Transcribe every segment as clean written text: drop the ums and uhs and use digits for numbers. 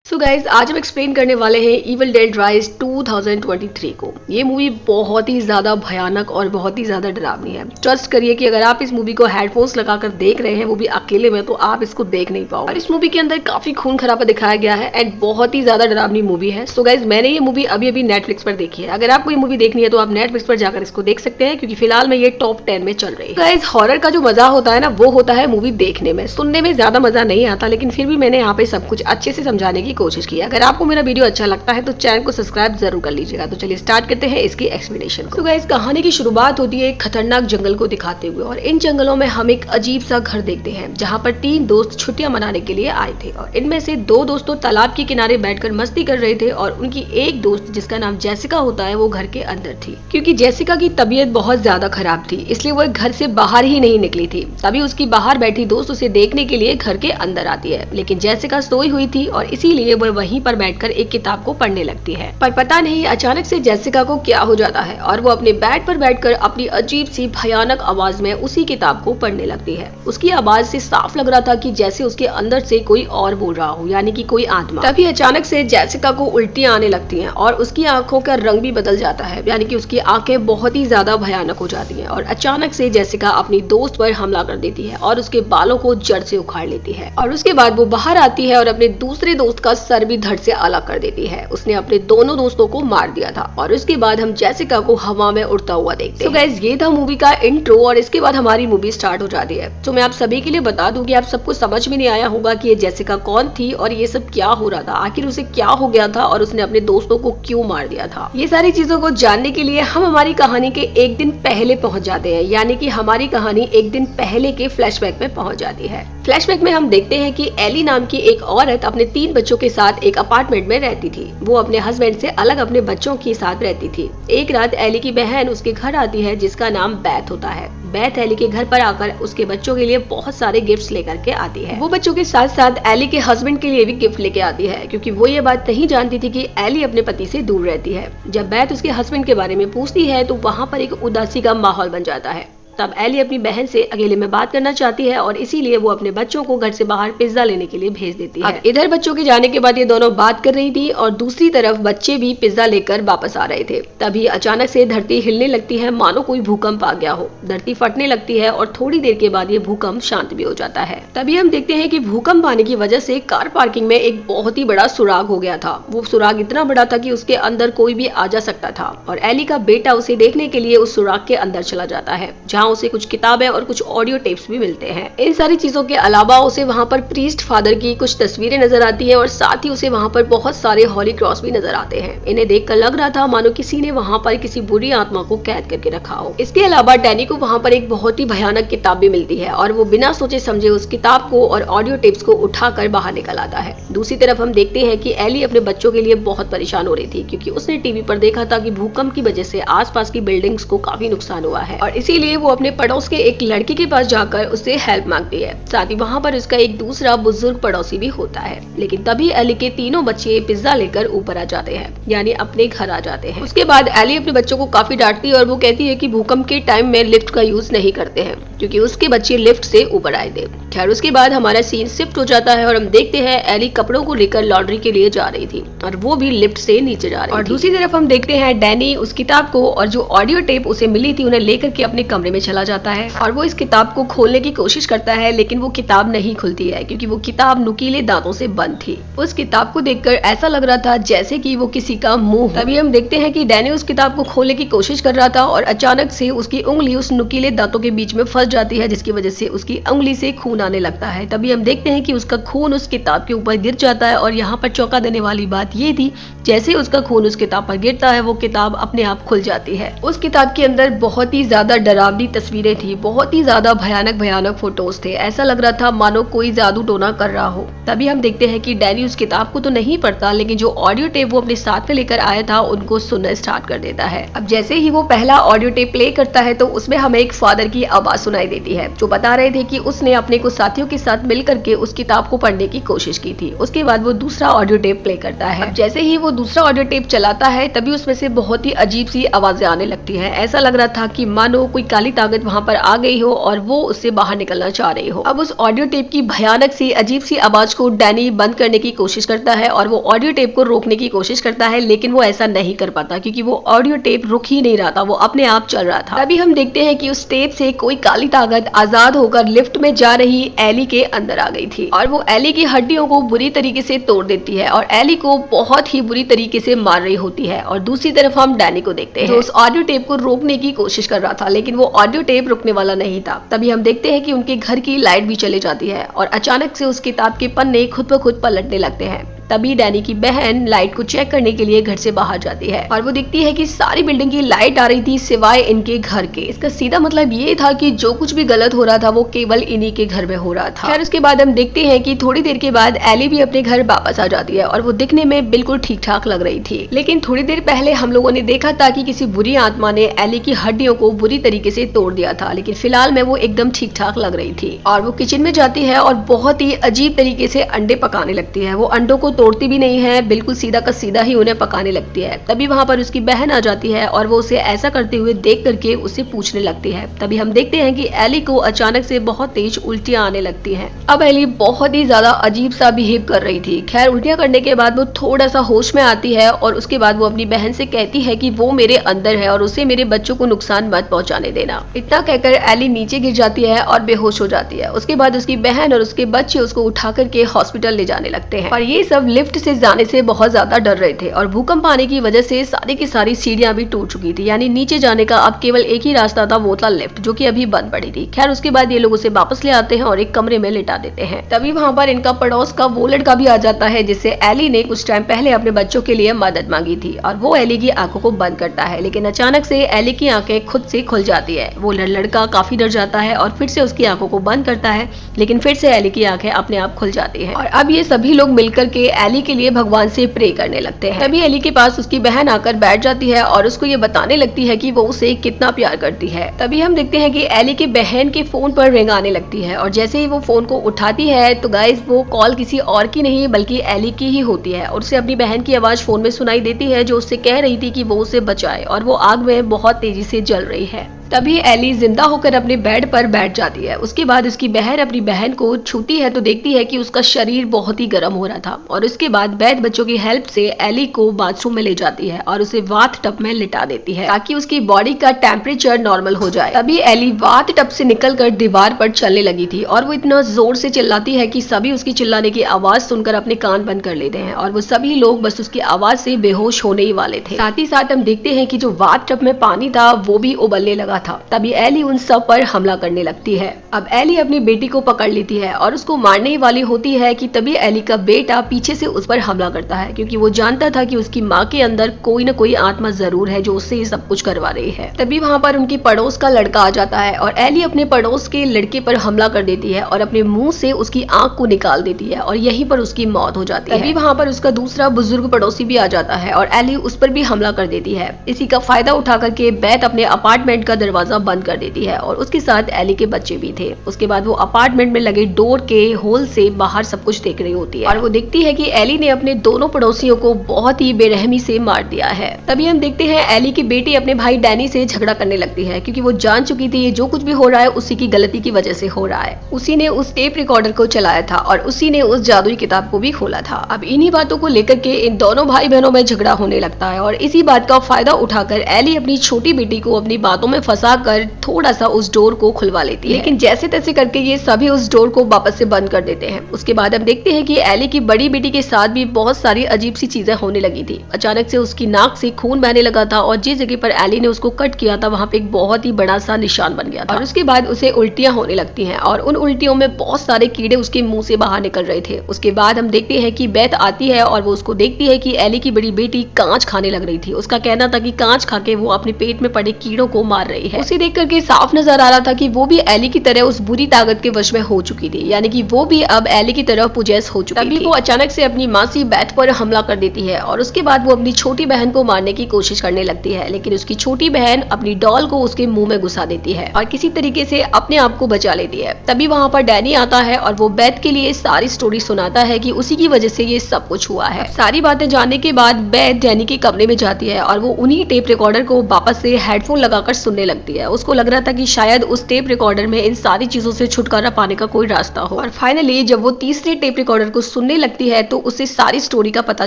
So guys आज हम explain करने वाले हैं इविल डेड राइज 2023 को। ये मूवी बहुत ही ज्यादा भयानक और बहुत ही ज्यादा डरावनी है। ट्रस्ट करिए कि अगर आप इस मूवी को हेडफोन्स लगाकर देख रहे हैं वो भी अकेले में, तो आप इसको देख नहीं पाओगे। और इस मूवी के अंदर काफी खून खराबा दिखाया गया है एंड बहुत ही ज्यादा डरावनी मूवी है। सो गाइज मैंने ये मूवी अभी नेटफ्लिक्स पर देखी है। अगर आपको ये मूवी देखनी है तो आप नेटफ्लिक्स पर जाकर इसको देख सकते हैं, क्योंकि फिलहाल में ये टॉप 10 में चल रही है। गाइज हॉरर का जो मजा होता है ना, वो होता है मूवी देखने में। सुनने में ज्यादा मजा नहीं आता, लेकिन फिर भी मैंने यहाँ पे सब कुछ अच्छे से समझाने की कोशिश की। अगर आपको मेरा वीडियो अच्छा लगता है तो चैनल को सब्सक्राइब जरूर कर लीजिएगा। तो चलिए स्टार्ट करते हैं इसकी एक्सप्लेनेशन को। तो गाइस कहानी की शुरुआत होती है एक खतरनाक जंगल को दिखाते हुए, और इन जंगलों में हम एक अजीब सा घर देखते हैं जहाँ पर 3 दोस्त छुट्टियां मनाने के लिए आए थे। और इनमें से 2 दोस्तों तालाब के किनारे बैठकर मस्ती कर रहे थे, और उनकी एक दोस्त जिसका नाम जेसिका होता है वो घर के अंदर थी। क्योंकि जेसिका की तबीयत बहुत ज्यादा खराब थी, इसलिए वो घर से बाहर ही नहीं निकली थी। तभी उसकी बाहर बैठी दोस्त उसे देखने के लिए घर के अंदर आती है, लेकिन जेसिका सोई हुई थी और इसीलिए वो वहीं पर बैठकर एक किताब को पढ़ने लगती है। पर पता नहीं अचानक से जेसिका को क्या हो जाता है और वो अपने बेड पर बैठकर अपनी अजीब सी भयानक आवाज में उसी किताब को पढ़ने लगती है। उसकी आवाज से साफ लग रहा था कि जैसे उसके अंदर से कोई और बोल रहा हो, यानी कि कोई आत्मा। तभी अचानक से जेसिका को उल्टियां आने लगती हैं और उसकी आंखों का रंग भी बदल जाता है, यानी कि उसकी आंखें बहुत ही ज्यादा भयानक हो जाती हैं। और अचानक से जेसिका अपनी दोस्त पर हमला कर देती है और उसके बालों को जड़ से उखाड़ लेती है। और उसके बाद वो बाहर आती है और अपने दूसरे दोस्त का सर भी धड़ से अलग कर देती है। उसने अपने दोनों दोस्तों को मार दिया था। और उसके बाद हम जेसिका को हवा में उड़ता हुआ देखते हैं। गाइस ये था मूवी का इंट्रो, और इसके बाद हमारी मूवी स्टार्ट हो जाती है। तो मैं आप सभी के लिए बता दूं कि आप सबको समझ में नहीं आया होगा कि ये जेसिका कौन थी और ये सब क्या हो रहा था, आखिर उसे क्या हो गया था और उसने अपने दोस्तों को क्यों मार दिया था। ये सारी चीजों को जानने के लिए हम हमारी कहानी के एक दिन पहले पहुंच जाते हैं, यानी कि हमारी कहानी एक दिन पहले के फ्लैशबैक में पहुंच जाती है। फ्लैशबैक में हम देखते हैं कि एली नाम की एक औरत अपने 3 बच्चों के साथ एक अपार्टमेंट में रहती थी। वो अपने हस्बैंड से अलग अपने बच्चों के साथ रहती थी। एक रात एली की बहन उसके घर आती है जिसका नाम बैथ होता है। बैथ एली के घर पर आकर उसके बच्चों के लिए बहुत सारे गिफ्ट्स लेकर के आती है। वो बच्चों के साथ साथ एली के हस्बैंड के लिए भी गिफ्ट लेके आती है, क्योंकि वो ये बात नहीं जानती थी कि एली अपने पति से दूर रहती है। जब बैथ उसके हस्बैंड के बारे में पूछती है तो वहाँ पर एक उदासी का माहौल बन जाता है। तब एली अपनी बहन से अकेले में बात करना चाहती है और इसीलिए वो अपने बच्चों को घर से बाहर पिज्जा लेने के लिए भेज देती है। इधर बच्चों के जाने के बाद ये दोनों बात कर रही थी और दूसरी तरफ बच्चे भी पिज्जा लेकर वापस आ रहे थे। तभी अचानक से धरती हिलने लगती है, मानो कोई भूकंप आ गया हो। धरती फटने लगती है और थोड़ी देर के बाद ये भूकंप शांत भी हो जाता है। तभी हम देखते हैं कि भूकंप आने की वजह से कार पार्किंग में एक बहुत ही बड़ा सुराग हो गया था। वो सुराग इतना बड़ा था कि उसके अंदर कोई भी आ जा सकता था, और एली का बेटा उसे देखने के लिए उस सुराग के अंदर चला जाता है, जहाँ उसे कुछ किताबें और कुछ ऑडियो टेप्स भी मिलते हैं। इन सारी चीजों के अलावा उसे वहाँ पर प्रीस्ट फादर की कुछ तस्वीरें नजर आती हैं, और साथ ही उसे वहाँ पर बहुत सारे हॉली क्रॉस भी नजर आते हैं। इन्हें देखकर लग रहा था मानो किसी ने वहाँ पर किसी बुरी आत्मा को कैद करके रखा हो। इसके अलावा डैनी को वहाँ पर एक बहुत ही भयानक किताब भी मिलती है, और वो बिना सोचे समझे उस किताब को और ऑडियो टेप्स को उठाकर बाहर निकल आता है। दूसरी तरफ हम देखते हैं कि एली अपने बच्चों के लिए बहुत परेशान हो रही थी, क्योंकि उसने टीवी पर देखा था कि भूकंप की वजह से आसपास की बिल्डिंग्स को काफी नुकसान हुआ है, और इसीलिए वो अपने पड़ोस के एक लड़के के पास जाकर उससे हेल्प मांगती है। साथ ही वहाँ पर उसका एक दूसरा बुजुर्ग पड़ोसी भी होता है। लेकिन तभी एली के तीनों बच्चे पिज्जा लेकर ऊपर आ जाते हैं, यानी अपने घर आ जाते हैं। उसके बाद एली अपने बच्चों को काफी डांटती है और वो कहती है कि भूकंप के टाइम में लिफ्ट का यूज नहीं करते हैं, क्योंकि उसके बच्चे लिफ्ट से ऊपर आए थे। खैर उसके बाद हमारा सीन शिफ्ट हो जाता है और हम देखते हैं एली कपड़ों को लेकर लॉन्ड्री के लिए जा रही थी, और वो भी लिफ्ट से नीचे जा रही थी। और दूसरी तरफ हम देखते हैं डैनी उस किताब को और जो ऑडियो टेप उसे मिली थी उन्हें लेकर के अपने कमरे में चला जाता है, और वो इस किताब को खोलने की कोशिश करता है, लेकिन वो किताब नहीं खुलती है, क्योंकि वो किताब नुकीले दांतों से बंद थी। उस किताब को देखकर ऐसा लग रहा था जैसे कि वो किसी का मुंह। तभी हम देखते हैं कि डैनी उस किताब को खोलने की कोशिश कर रहा था, और अचानक से उसकी उंगली उस नुकीले दांतों के बीच में फंस जाती है, जिसकी वजह से उसकी उंगली से खून आने लगता है। तभी हम देखते हैं कि उसका खून उस किताब के ऊपर गिर जाता है, और यहाँ पर चौंका देने वाली बात ये थी, जैसे उसका खून उस किताब पर गिरता है वो किताब अपने आप खुल जाती है। उस किताब के अंदर बहुत ही ज्यादा डरावनी तस्वीरें थी, बहुत ही ज्यादा भयानक फोटोज थे। ऐसा लग रहा था मानो कोई जादू टोना कर रहा हो। तभी हम देखते हैं कि डैनी उस किताब को तो नहीं पढ़ता, लेकिन जो ऑडियो टेप वो अपने साथ में लेकर आया था उनको सुनना स्टार्ट कर देता है। अब जैसे ही वो पहला ऑडियो टेप प्ले करता है तो उसमें हमें एक फादर की आवाज सुनाई देती है, जो बता रहे थे कि उसने अपने कुछ साथियों के साथ मिलकर के उस किताब को पढ़ने की कोशिश की थी। उसके बाद वो दूसरा ऑडियो टेप प्ले करता है। जैसे ही वो दूसरा ऑडियो टेप चलाता है तभी उसमें से बहुत ही अजीब सी आवाजें आने लगती है। ऐसा लग रहा था कि मानो कोई काली ताकत वहां पर आ गई हो और वो उससे बाहर निकलना चाह रही हो। अब उस ऑडियो टेप की भयानक सी अजीब सी आवाज को डैनी बंद करने की कोशिश करता है और वो ऑडियो टेप को रोकने की कोशिश करता है, लेकिन वो ऐसा नहीं कर पाता क्योंकि वो ऑडियो टेप रुक ही नहीं रहा था, वो अपने आप चल रहा था। तभी हम देखते हैं कि उस टेप से कोई काली ताकत आजाद होकर लिफ्ट में जा रही एली के अंदर आ गई थी और वो एली की हड्डियों को बुरी तरीके से तोड़ देती है और एली को बहुत ही बुरी तरीके से मार रही होती है। और दूसरी तरफ हम डैनी को देखते हैं जो उस ऑडियो टेप को रोकने की कोशिश कर रहा था, लेकिन वो ऑडियो टेप रुकने वाला नहीं था। तभी हम देखते हैं कि उनके घर की लाइट भी चली जाती है और अचानक से उस किताब के पन्ने खुद ब खुद पलटने लगते हैं। तभी डैनी की बहन लाइट को चेक करने के लिए घर से बाहर जाती है और वो देखती है कि सारी बिल्डिंग की लाइट आ रही थी सिवाय इनके घर के। इसका सीधा मतलब ये था कि जो कुछ भी गलत हो रहा था वो केवल इन्हीं के घर में हो रहा था। खैर उसके बाद हम देखते हैं कि थोड़ी देर के बाद एली भी अपने घर वापस आ जाती है और वो दिखने में बिल्कुल ठीक ठाक लग रही थी, लेकिन थोड़ी देर पहले हम लोगों ने देखा था कि किसी बुरी आत्मा ने एली की हड्डियों को बुरी तरीके से तोड़ दिया था, लेकिन फिलहाल में वो एकदम ठीक ठाक लग रही थी। और वो किचन में जाती है और बहुत ही अजीब तरीके से अंडे पकाने लगती है। वो अंडों को तोड़ती भी नहीं है, बिल्कुल सीधा का सीधा ही उन्हें पकाने लगती है। तभी वहां पर उसकी बहन आ जाती है और वो उसे ऐसा करते हुए देख करके उससे पूछने लगती है। तभी हम देखते हैं कि एली को अचानक से बहुत तेज उल्टियां आने लगती हैं। अब एली बहुत ही ज्यादा अजीब सा बिहेव कर रही थी। खैर उल्टियां करने के बाद वो थोड़ा सा होश में आती है और उसके बाद वो अपनी बहन से कहती है कि वो मेरे अंदर है और उसे मेरे बच्चों को नुकसान मत पहुंचाने देना। इतना कहकर एली नीचे गिर जाती है और बेहोश हो जाती है। उसके बाद उसकी बहन और उसके बच्चे उसको उठा करके हॉस्पिटल ले जाने लगते हैं और ये सब लिफ्ट से जाने से बहुत ज्यादा डर रहे थे और भूकंप आने की वजह से सारी की सारी सीढ़ियां भी टूट चुकी थी, यानी नीचे जाने का अब केवल एक ही रास्ता था, वो था लिफ्ट, जो कि अभी बंद पड़ी थी। खैर उसके बाद ये लोग उसे वापस ले आते हैं और एक कमरे में लिटा देते हैं। तभी वहां पर इनका पड़ोस का वो लड़का भी आ जाता है जिससे एली ने कुछ टाइम पहले अपने बच्चों के लिए मदद मांगी थी और वो एली की आंखों को बंद करता है, लेकिन अचानक से एली की आंखें खुद से खुल जाती है। वो लड़का काफी डर जाता है और फिर से उसकी आंखों को बंद करता है, लेकिन फिर से एली की आंखें अपने आप खुल जाती है और अब ये सभी लोग मिलकर के एली के लिए भगवान से प्रे करने लगते हैं। तभी एली के पास उसकी बहन आकर बैठ जाती है और उसको ये बताने लगती है कि वो उसे कितना प्यार करती है। तभी हम देखते हैं कि एली की बहन के फोन पर रिंग आने लगती है और जैसे ही वो फोन को उठाती है तो गाइस वो कॉल किसी और की नहीं बल्कि एली की ही होती है और उसे अपनी बहन की आवाज फोन में सुनाई देती है जो उससे कह रही थी कि वो उसे बचाए और वो आग में बहुत तेजी से जल रही है। तभी एली जिंदा होकर अपने बेड पर बैठ जाती है। उसके बाद उसकी बहन अपनी बहन को छूती है तो देखती है कि उसका शरीर बहुत ही गर्म हो रहा था और उसके बाद वैद्य बच्चों की हेल्प से एली को बाथरूम में ले जाती है और उसे वात टब में लिटा देती है ताकि उसकी बॉडी का टेम्परेचर नॉर्मल हो जाए। तभी एली वात टब से निकलकर दीवार पर चलने लगी थी और वो इतना जोर से चिल्लाती है कि सभी उसकी चिल्लाने की आवाज सुनकर अपने कान बंद कर लेते हैं और वो सभी लोग बस उसकी आवाज से बेहोश होने ही वाले थे। साथ ही साथ हम देखते हैं कि जो वात टब में पानी था वो भी उबलने लगा था। तभी एली उन सब पर हमला करने लगती है। अब एली अपनी बेटी को पकड़ लेती है और उसको मारने ही वाली होती है कि तभी एली का बेटा पीछे से उस पर हमला करता है क्योंकि वो जानता था कि उसकी माँ के अंदर कोई न कोई आत्मा जरूर है जो उससे ये सब कुछ करवा रही है। तभी वहाँ पर उनकी पड़ोस का लड़का आ जाता है और एली अपने पड़ोस के लड़के पर हमला कर देती है और अपने मुंह से उसकी आंख को निकाल देती है और यहीं पर उसकी मौत हो जाती है। तभी वहाँ पर उसका दूसरा बुजुर्ग पड़ोसी भी आ जाता है और एली उस पर भी हमला कर देती है। इसी का फायदा उठा करके बैथ अपने अपार्टमेंट का दरवाजा बंद कर देती है और उसके साथ एली के बच्चे भी थे। उसके बाद वो अपार्टमेंट में लगे डोर के होल से बाहर सब कुछ देख रही होती है और वो देखती है कि एली ने अपने दोनों पड़ोसियों को बहुत ही बेरहमी से मार दिया है। तभी हम देखते हैं एली की बेटी अपने भाई डैनी से झगड़ा करने लगती है क्योंकि वो जान चुकी थी जो कुछ भी हो रहा है उसी की गलती की वजह से हो रहा है। उसी ने उस टेप रिकॉर्डर को चलाया था और उसी ने उस जादुई किताब को भी खोला था। अब इन्हीं बातों को लेकर के इन दोनों भाई बहनों में झगड़ा होने लगता है और इसी बात का फायदा उठाकर एली अपनी छोटी बेटी को अपनी बातों में फंसा कर थोड़ा सा उस डोर को खुलवा लेती है, लेकिन जैसे तैसे करके ये सभी उस डोर को वापस से बंद कर देते हैं। उसके बाद हम देखते हैं कि एली की बड़ी बेटी के साथ भी बहुत सारी अजीब सी चीजें होने लगी थी। अचानक से उसकी नाक से खून बहने लगा था और जिस जगह पर एली ने उसको कट किया था वहां पे एक बहुत ही बड़ा सा निशान बन गया था और उसके बाद उसे उल्टियां होने लगती हैं और उन उल्टियों में बहुत सारे कीड़े उसके मुंह से बाहर निकल रहे थे। उसके बाद हम देखते हैं कि बैथ आती है और वो उसको देखती है कि एली की बड़ी बेटी कांच खाने लग रही थी। उसका कहना था कि कांच खा के वो अपने पेट में पड़े कीड़ों को मार रही है। उसे देख करके साफ नजर आ रहा था कि वो भी एली की तरह उस बुरी ताकत के वश में हो चुकी थी, यानी कि वो भी अब एली की तरह पुजेस हो चुकी थी। तभी वो अचानक से अपनी मासी बैथ पर हमला कर देती है और उसके बाद वो अपनी छोटी बहन को मारने की कोशिश करने लगती है, लेकिन उसकी छोटी बहन अपनी डॉल को उसके मुंह में घुसा देती है और किसी तरीके से अपने आप को बचा लेती है। तभी वहां पर डैनी आता है और वो बैथ के लिए सारी स्टोरी सुनाता है कि उसी की वजह से ये सब कुछ हुआ है। सारी बातें जानने के बाद बैथ डैनी के कमरे में जाती है और वो उन्हीं टेप रिकॉर्डर को वापस से हेडफोन लगाकर सुनने लगती लगती है। उसको लग रहा था कि शायद उस टेप रिकॉर्डर में इन सारी चीजों से छुटकारा पाने का कोई रास्ता हो। और फाइनली जब वो तीसरे टेप रिकॉर्डर को सुनने लगती है तो उसे सारी स्टोरी का पता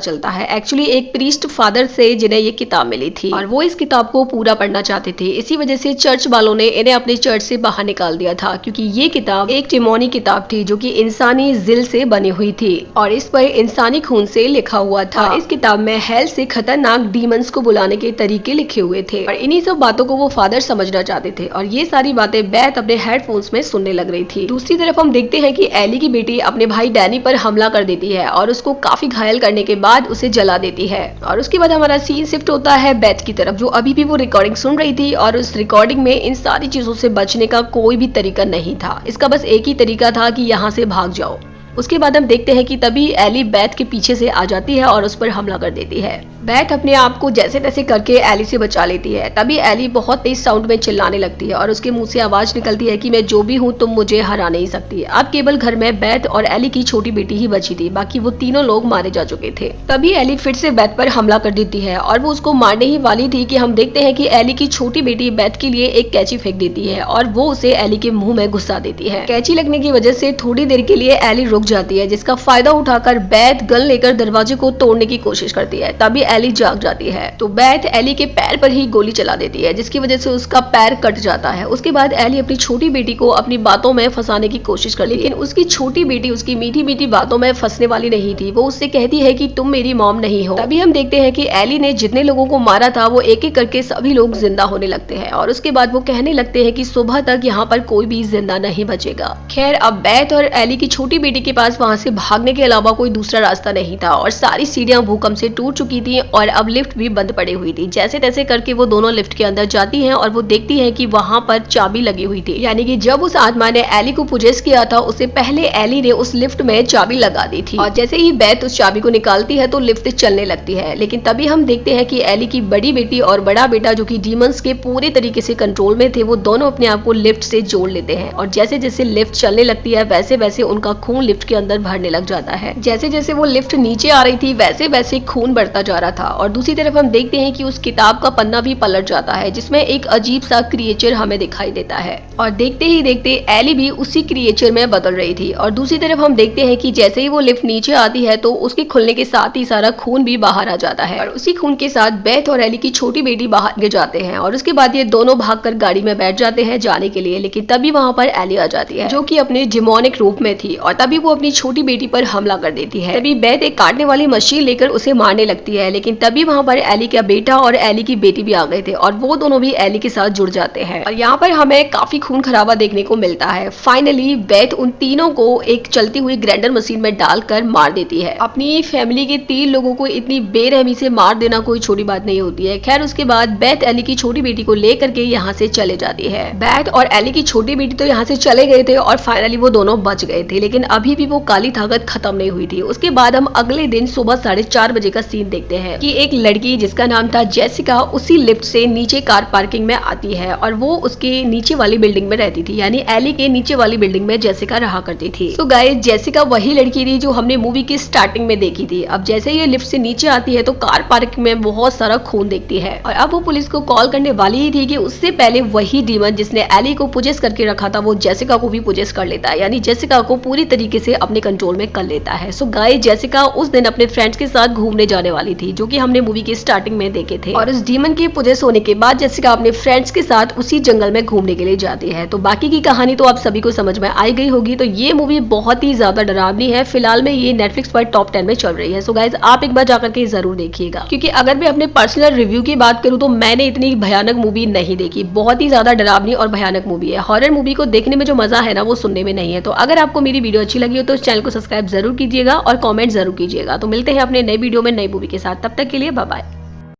चलता है। एक्चुअली एक प्रीस्ट फादर से जिन्हें ये किताब मिली थी और वो इस किताब को पूरा पढ़ना चाहते थे। इसी वजह से चर्च वालों ने इन्हें अपने चर्च से बाहर निकाल दिया था, क्योंकि ये किताब एक डेमोनी किताब थी जो कि इंसानी जिल से बनी हुई थी और इस पर इंसानी खून से लिखा हुआ था। इस किताब में हेल से खतरनाक डीमंस को बुलाने के तरीके लिखे हुए थे और इन्हीं सब बातों को वो फादर समझना चाहते थे और ये सारी बातें बेथ अपने हेडफोन्स में सुनने लग रही थी। दूसरी तरफ हम देखते हैं कि एली की बेटी अपने भाई डैनी पर हमला कर देती है और उसको काफी घायल करने के बाद उसे जला देती है और उसके बाद हमारा सीन शिफ्ट होता है बेथ की तरफ, जो अभी भी वो रिकॉर्डिंग सुन रही थी और उस रिकॉर्डिंग में इन सारी चीजों से बचने का कोई भी तरीका नहीं था। इसका बस एक ही तरीका था कि यहाँ से भाग जाओ। उसके बाद हम देखते हैं कि तभी एली बेथ के पीछे से आ जाती है और उस पर हमला कर देती है। बेथ अपने आप को जैसे तैसे करके एली से बचा लेती है। तभी एली बहुत तेज साउंड में चिल्लाने लगती है और उसके मुंह से आवाज निकलती है कि मैं जो भी हूँ तुम मुझे हरा नहीं सकती। अब केवल घर में बेथ और एली की छोटी बेटी ही बची थी, बाकी वो तीनों लोग मारे जा चुके थे। तभी एली फिर से बेथ पर हमला कर देती है और वो उसको मारने ही वाली थी कि हम देखते हैं कि एली की छोटी बेटी बेथ के लिए एक कैंची फेंक देती है और वो उसे एली के मुंह में घुसा देती है। कैंची लगने की वजह से थोड़ी देर के लिए एली रुक जाती है, जिसका फायदा उठाकर बेथ गन लेकर दरवाजे को तोड़ने की कोशिश करती है। तभी एली जाग जाती है तो बेथ एली के पैर पर ही गोली चला देती है, जिसकी वजह से उसका पैर कट जाता है। उसके बाद एली अपनी छोटी बेटी को अपनी बातों में फंसाने की कोशिश करती है, लेकिन उसकी छोटी बेटी उसकी मीठी मीठी बातों में फंसने वाली नहीं थी। वो उससे कहती है कि तुम मेरी मॉम नहीं हो। तभी हम देखते हैं कि एली ने जितने लोगों को मारा था वो एक एक करके सभी लोग जिंदा होने लगते हैं और उसके बाद वो कहने लगते हैं कि सुबह तक यहाँ पर कोई भी जिंदा नहीं बचेगा। खैर अब बेथ और एली की छोटी बेटी के पास वहाँ से भागने के अलावा कोई दूसरा रास्ता नहीं था और सारी सीढ़ियां भूकंप से टूट चुकी थी और अब लिफ्ट भी बंद पड़ी हुई थी। जैसे तैसे करके वो दोनों लिफ्ट के अंदर जाती हैं और वो देखती है कि वहां पर चाबी लगी हुई थी, यानी कि जब उस आत्मा ने एली को पोजेस किया था उससे पहले एली ने उस लिफ्ट में चाबी लगा दी थी और जैसे ही बेथ उस चाबी को निकालती है तो लिफ्ट चलने लगती है। लेकिन तभी हम देखते हैं कि एली की बड़ी बेटी और बड़ा बेटा जो कि डीमंस के पूरे तरीके से कंट्रोल में थे, वो दोनों अपने आप को लिफ्ट से जोड़ लेते हैं और जैसे जैसे लिफ्ट चलने लगती है वैसे वैसे उनका खून लिफ्ट के अंदर भरने लग जाता है। जैसे जैसे वो लिफ्ट नीचे आ रही थी वैसे वैसे खून बढ़ता जा रहा था और दूसरी तरफ हम देखते हैं कि उस किताब का पन्ना भी पलट जाता है, जिसमें एक अजीब सा क्रिएचर हमें दिखाई देता है और देखते ही देखते एली भी उसी क्रिएचर में बदल रही थी। और दूसरी तरफ हम देखते हैं कि जैसे ही वो लिफ्ट नीचे आती है तो उसके खुलने के साथ ही सारा खून भी बाहर आ जाता है और उसी खून के साथ बेथ और एली की छोटी बेटी बाहर गिर जाते हैं और उसके बाद ये दोनों भागकर गाड़ी में बैठ जाते हैं जाने के लिए। लेकिन तभी वहां पर एली आ जाती है जो कि अपने डिमोनिक रूप में थी और तभी वो अपनी छोटी बेटी पर हमला कर देती है। तभी बेथ एक काटने वाली मशीन लेकर उसे मारने लगती है, लेकिन तभी वहां पर एली का बेटा और एली की बेटी भी आ गए थे और वो दोनों भी एली के साथ जुड़ जाते हैं और यहाँ पर हमें काफी खून खराबा देखने को मिलता है। फाइनली बेथ उन तीनों को एक चलती हुई ग्राइंडर मशीन में डालकर मार देती है। अपनी फैमिली के 3 लोगों को इतनी बेरहमी से मार देना कोई छोटी बात नहीं होती है। खैर उसके बाद बेथ एली की छोटी बेटी को लेकर के यहाँ से चले जाती है। बेथ और एली की छोटी बेटी तो यहाँ से चले गए थे और फाइनली वो दोनों बच गए थे, लेकिन अभी भी वो काली ताकत खत्म नहीं हुई थी। उसके बाद हम अगले दिन सुबह 4:30 बजे का सीन देखते हैं कि एक लड़की जिसका नाम था जेसिका उसी लिफ्ट से नीचे कार पार्किंग में आती है और वो उसके नीचे वाली बिल्डिंग में रहती थी, यानी एली के नीचे वाली बिल्डिंग में जेसिका रहा करती थी। तो गाइस जेसिका वही लड़की थी जो हमने मूवी की स्टार्टिंग में देखी थी। अब जैसे ये लिफ्ट से नीचे आती है तो कार पार्किंग में बहुत सारा खून देखती है और अब वो पुलिस को कॉल करने वाली ही थी कि उससे पहले वही डीमन जिसने एली को पोजेस करके रखा था वो जेसिका को भी पोजेस कर लेता है, यानी जेसिका को पूरी तरीके से अपने कंट्रोल में कर लेता है। सो गाइस जेसिका उस दिन अपने फ्रेंड्स के साथ घूमने जाने वाली थी जो कि हमने मूवी की स्टार्टिंग में देखे थे और इस डीमन के पोजेस होने के बाद जेसिका अपने फ्रेंड्स के साथ उसी जंगल में घूमने के लिए जाती है। तो बाकी की कहानी तो आप सभी को समझ में आई गई होगी। तो ये मूवी बहुत ही ज्यादा डरावनी है। फिलहाल में ये नेटफ्लिक्स पर टॉप 10 में चल रही है। सो गाइस आप एक बार जाकर के जरूर देखिएगा, क्योंकि अगर मैं अपने पर्सनल रिव्यू की बात करूं तो मैंने इतनी भयानक मूवी नहीं देखी। बहुत ही ज्यादा डरावनी और भयानक मूवी है। हॉरर मूवी को देखने में जो मजा है ना वो सुनने में नहीं है। तो अगर आपको मेरी वीडियो अच्छी लगी हो तो चैनल को सब्सक्राइब जरूर कीजिएगा और कमेंट जरूर कीजिएगा। तो मिलते हैं अपने नए वीडियो में नई मूवी के साथ। तब तक के लिए बाय बाय।